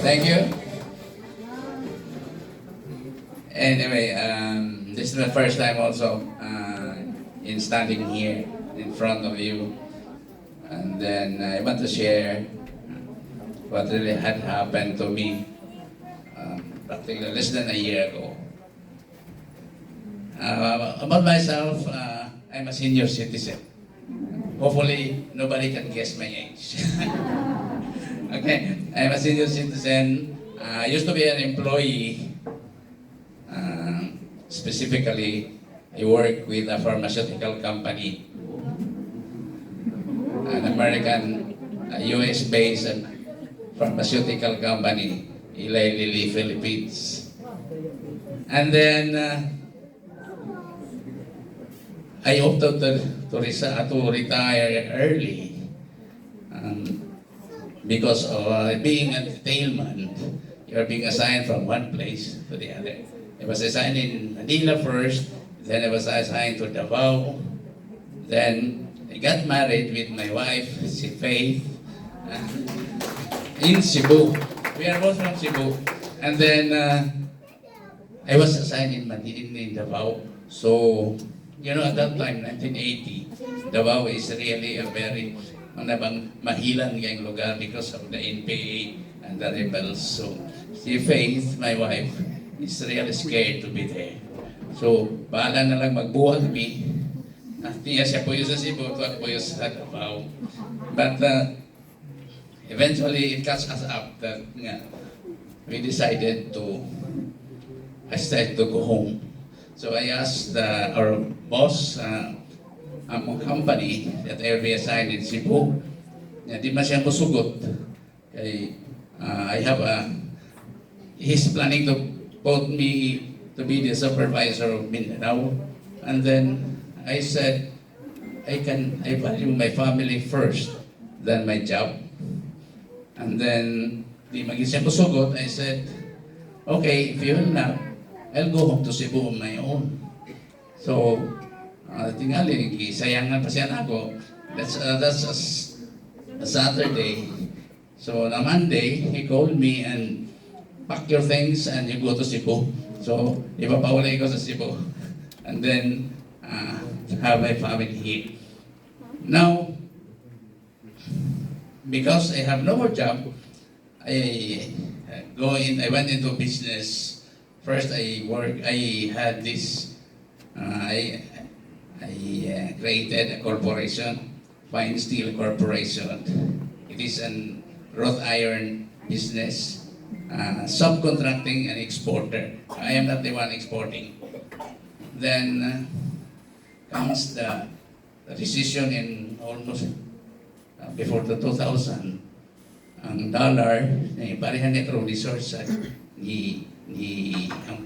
Thank you. Anyway, this is the first time also in standing here in front of you. And then I want to share what really had happened to me practically less than a year ago. About myself, I'm a senior citizen. Hopefully, nobody can guess my age. Okay, I'm a senior citizen. I used to be an employee. Specifically, I work with a pharmaceutical company, an American, US-based pharmaceutical company, Eli Lilly, Philippines. And then, I opted to retire early because of being a detailman. You're being assigned from one place to the other. I was assigned in Manila first, then I was assigned to Davao. Then I got married with my wife, si Faith, in Cebu. We are both from Cebu. And then I was assigned in Davao. So, you know, at that time, 1980, Davao is really a very mahilan ngayong lugar because of the NPA and the rebels. So, si Faith, my wife, is really scared to be there. So, bahala na lang magbuhat mi. Tiya siya po yung sa Cebu, at po yung sa Davao. But eventually, it catch us up that we decided I decided to go home. So I asked our boss, company that I will be assigned in Cebu, na di man siya musugot. Kay, he's planning to put me to be the supervisor of Mindanao. And then I said, I value my family first than my job. And then, di maging siya musugot, I said, okay, if you will not, I'll go home to Cebu on my own. So, tingali, sayangan pa siya ako. That's a Saturday. So, on Monday, he called me and pack your things and you go to Cebu. So, ipapawalay ko sa Cebu. And then, have my family here. Now, because I have no more job, I went into business. First, I had this, I created a corporation, Fine Steel Corporation. It is an wrought iron business, subcontracting and exporter. I am not the one exporting. Then comes the recession in almost before the 2000. Ang dollar, parehan nito resource, ang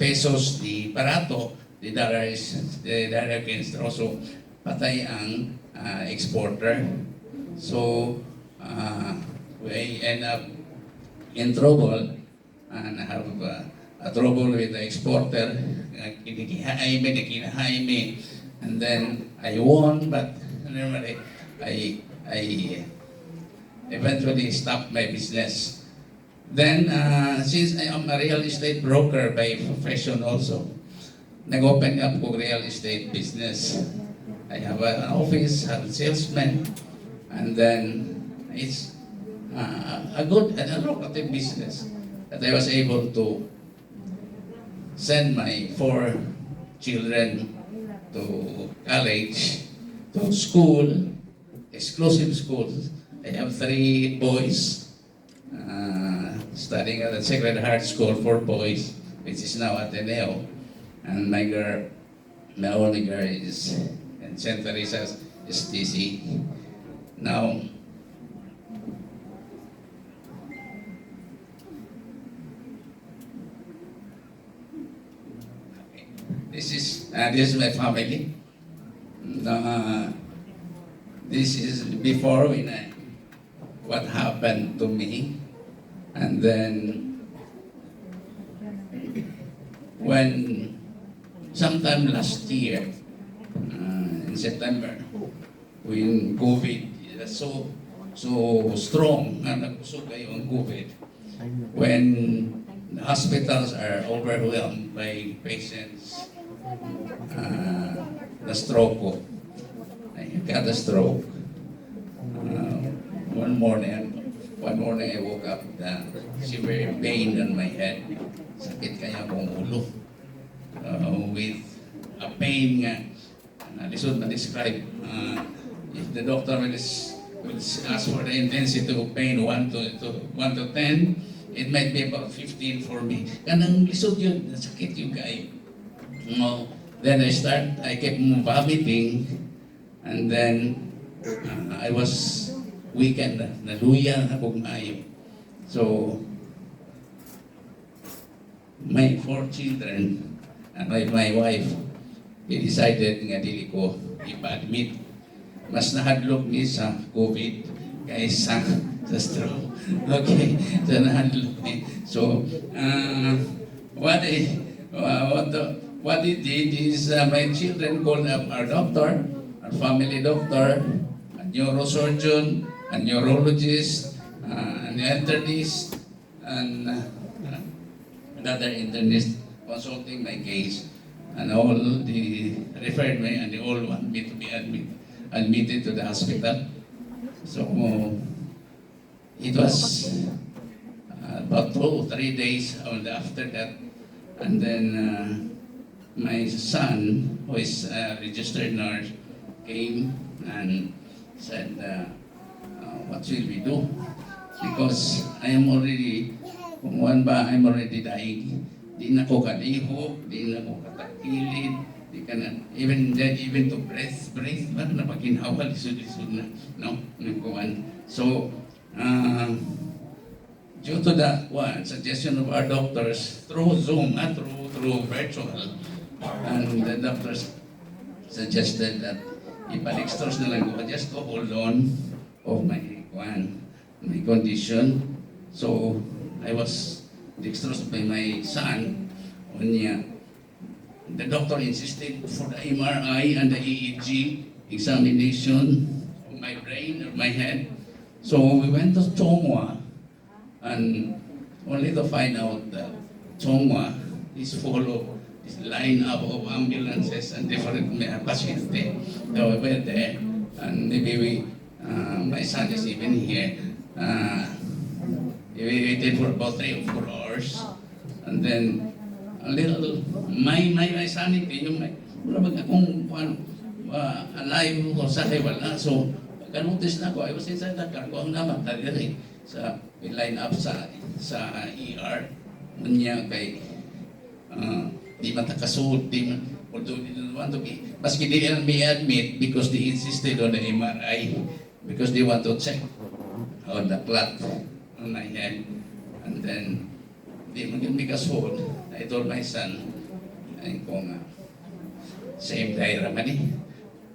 pesos, di barato, the dollar against also patay ang exporter. So, we end up in trouble and have a trouble with the exporter. Kinahaime. And then I won, but normally I eventually stopped my business. Then, since I am a real estate broker by profession also, nag-open up ko real estate business. I have an office, have a salesman, and then it's a good and a lucrative business that I was able to send my 4 children to college, to school, exclusive schools. I have 3 boys studying at the Sacred Heart School for boys, which is now Ateneo. And my only girl is in St. Teresa's STC. Now, this is my family. This is before what happened to me, and then when sometime last year in September, when COVID so so strong na nagpusog kayo ang COVID. When the hospitals are overwhelmed by patients, the stroke ko. I got a stroke. One morning I woke up with severe pain on my head. Sakit kaya akong ulo. With a pain nga. Lisod na-describe. If the doctor will ask for the intensity of pain 1 to 10, it might be about 15 for me. Kanang lisod yun, sakit yung kayo. Then I kept vomiting, and then I was weekend naluya akong maayo. So, my 4 children and my wife, we decided nga dili ko ipa-admit. Mas nahadlok ni sa COVID kaysa sa stroke. Okay, so nahadlok ni. So, what it did is my children called up our doctor, our family doctor, a neurosurgeon, a neurologist, an internist, and another internist consulting my case. And all they referred me and they all want me to be admitted to the hospital. So it was about 2 or 3 days after that. And then my son, who is a registered nurse, came and said, what will we do? Because I am already, kung I'm already dying. Di na ko kalihok, di na ko katakilid, di ka na, even to breathe, ba na pagkinawa, lisod-lisod na, no? So, due to the suggestion of our doctors, through Zoom, through virtual, and the doctors suggested that ipa-dextrose na lang ko just to hold on of my condition. So I was dextrose by my son. The doctor insisted for the MRI and the EEG examination of my brain or my head. So we went to Chongwa, and only to find out that Chongwa is full of this line-up of ambulances and different patients. So we went there, and maybe my son is even here. We waited for about 3 or 4 hours, and then a little, my sanity, yung wala ba akong alive o sakay wala. So, pagka-notice na ko, I was inside the car, ko ang naman talaga sa line up sa ER. Niya kay di man takasud, although they didn't want to be, maski di didn't be admit because they insisted on the MRI because they want to check on the clot on my head. And then di man yun mikasud. I told my son, ay ko nga, same daira man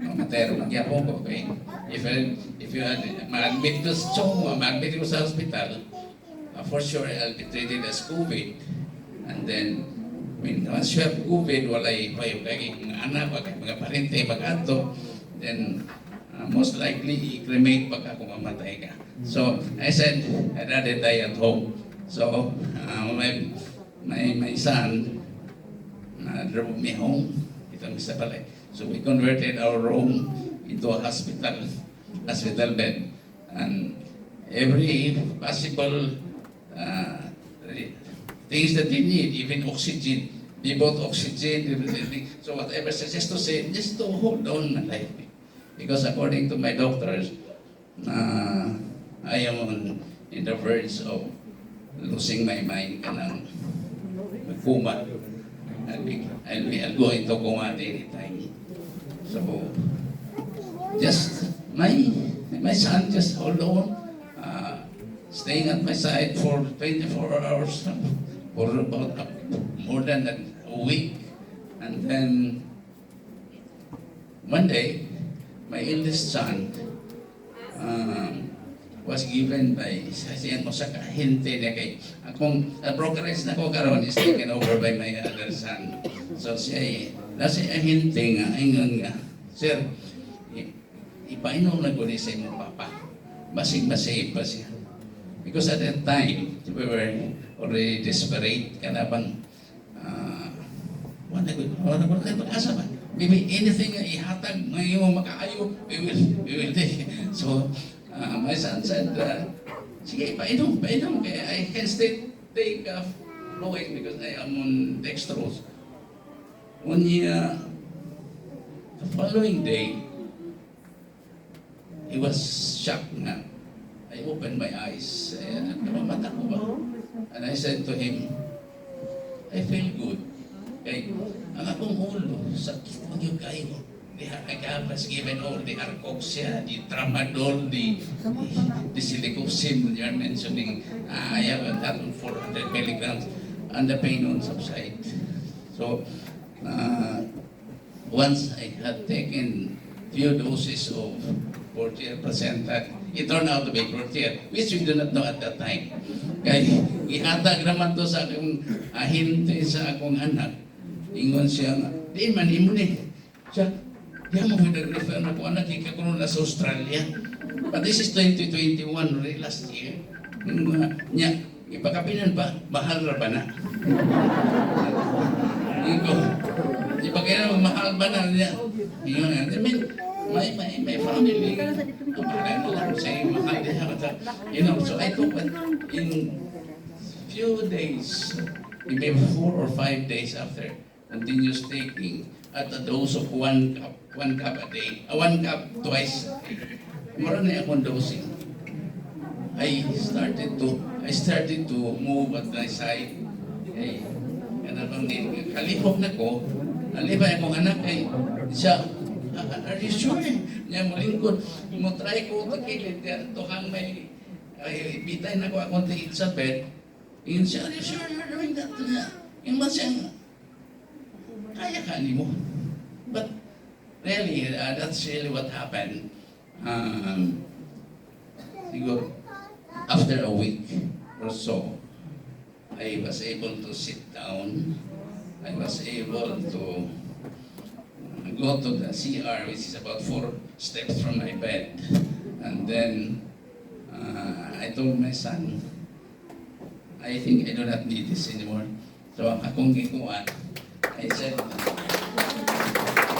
mamatero magyapon ko, okay? If you had ma-admit ko sa Chongwa, ma-admit ko sa hospital, for sure I'll be treated as COVID. And then, when once you have COVID, walay payo kay mga anak, mga parente, mag-ato, then most likely i-cremate pagka kung mamatay ka. So I said, I'd rather die at home. So my son drove me home. Itong isa pala. So we converted our room into a hospital bed, and every possible things that they need, even oxygen. They bought oxygen, everything. So whatever suggests to say, just to hold on my life. Because according to my doctors, I am in the verge of losing my mind, kanang coma. I'll go into coma at any time. So, just my son just hold on, staying at my side for 24 hours, for about more than a week. And then one day, my eldest son was given by siyan mo sa kahinte niya kay akong brokerage na ko karon is taken over by my other son. So siya nasa ahinte nga ingon nga, sir, ipainom na ko ni sa imong papa. masing-masing pa siya. Because at that time, we were already desperate. Kaya bang, wala pag-asa ba? Maybe anything na ihatag, ngayon makaayo, we will take. So, my son said, sige, painom. Kaya I can still take fluid because I am on dextrose. The following day, he was shocked na. I opened my eyes. Namamata ko ba? And I said to him, I feel good. Kaya ang akong ulo, sakit mo yung kayo. I was given all the arcoxia, the tramadol, the silicosym you are mentioning. I have that 400 milligrams, and the pain won't subside. So, once I had taken few doses of Purtier Placenta, it turned out to be Purtier, which we do not know at that time. Kaya ihatag naman to sa akong ahinte sa akong anak. Ingon siya nga, di man imo ni. Siya, di mo nag-refer na ko anak, ikakuno na sa Australia. But this is 2021, really last year. Niya, ipakapinan ba? Mahal ra ba na? Ipakapinan mahal ba na niya? I mean, my family, so I took it in few days, maybe 4 or 5 days after continuous taking at a dose of 1 cup a day, 1 cup twice. Marami akong dosing. I started to move at my side. Kalihok na ko, alibay akong anak ay siya, are you sure? Niya mo lingkod, mo try ko takilid, tuhang may bitay na ko akong tingin sa bed. Yun siya, are you sure you're doing that? Yung ba siyang, kaya ka ni mo. But really, that's really what happened. Siguro, after a week or so, I was able to sit down. I was able to go to the CR, which is about 4 steps from my bed. And then I told my son, I think I do not need this anymore. So akong gikuan, I said,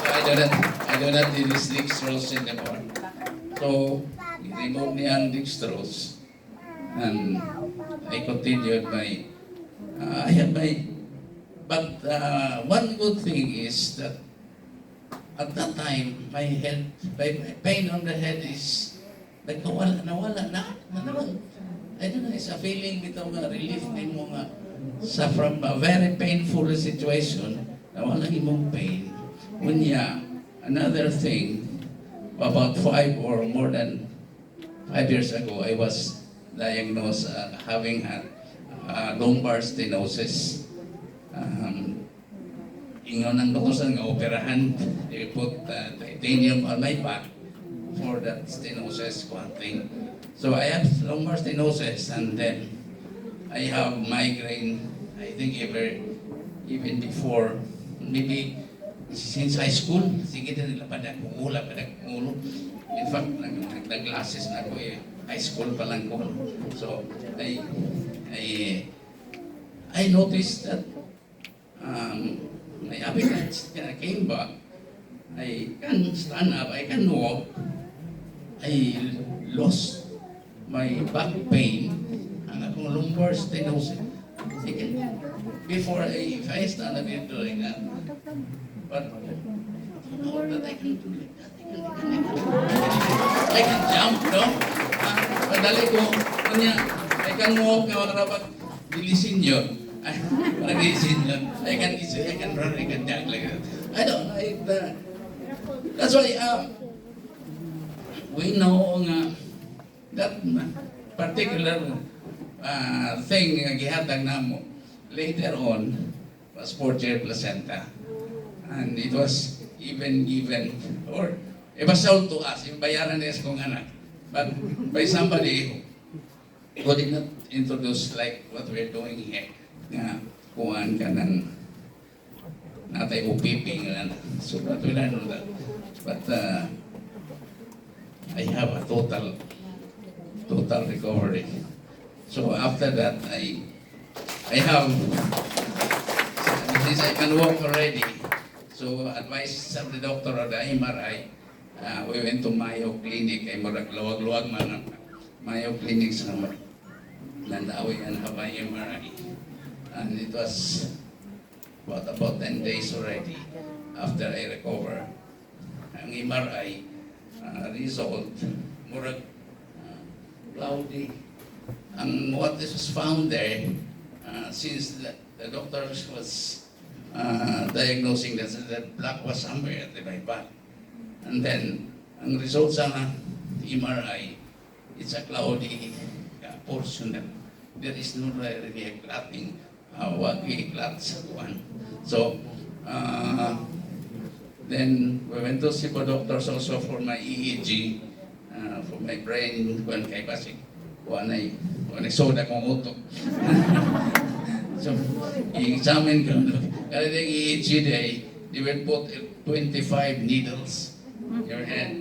I do not need this dextrose anymore. So, remove niya ang dextrose. And I continued but one good thing is that at that time, my pain on the head is nawala na. I don't know, it's a feeling bitaw nga relief din mo nga from a very painful situation, nawala imong pain. Unya, another thing, about 5 or more than 5 years ago, I was diagnosed having lumbar stenosis. Ingon ng doktor nga operahan, they put titanium on my back for that stenosis thing. So I have lumbar stenosis, and then I have migraine, I think even before, maybe since high school, sige na nila padag ulo. In fact, nag-glasses na ako high school pa lang ko. So I noticed that my appetite came back. I can stand up, I can walk. I lost my back pain, ang akong lumbar stenosis. Sige, before if I stand up, I'm doing that. But know that I can do like that. I can jump, no? Padali ko, kanya, I can walk, dapat bilisin yun. Bilisin yun. I can run, I can jump like that. I don't know, that's why, we know that particular thing nga gihatag namo later on was Purtier Placenta, and it was even given or it was sold to us, yung bayaran niya sa kong anak, but by somebody who did not introduce like what we're doing here, nga kuhaan ka ng natay upiping nga so but we don't know that, but I have a total total recovery. So after that, I have, since I can walk already, so advice of the doctor of the MRI, we went to Mayo Clinic, ay murag luwag-luwag man Mayo Clinic sa Landawi and have an MRI. And it was about 10 days already after I recover. Ang MRI result, murag cloudy. And what was found there, since the doctor was diagnosing that black was somewhere at my back. And then, ang results sa MRI, it's a cloudy portion. There is no really a clotting, what we clot sa one. So, then we went to see the doctors also for my EEG, for my brain, kung kay kasi, wanay soda kong utok. So, i-examine ko. Kaya yung EEG day, they will put 25 needles in your head.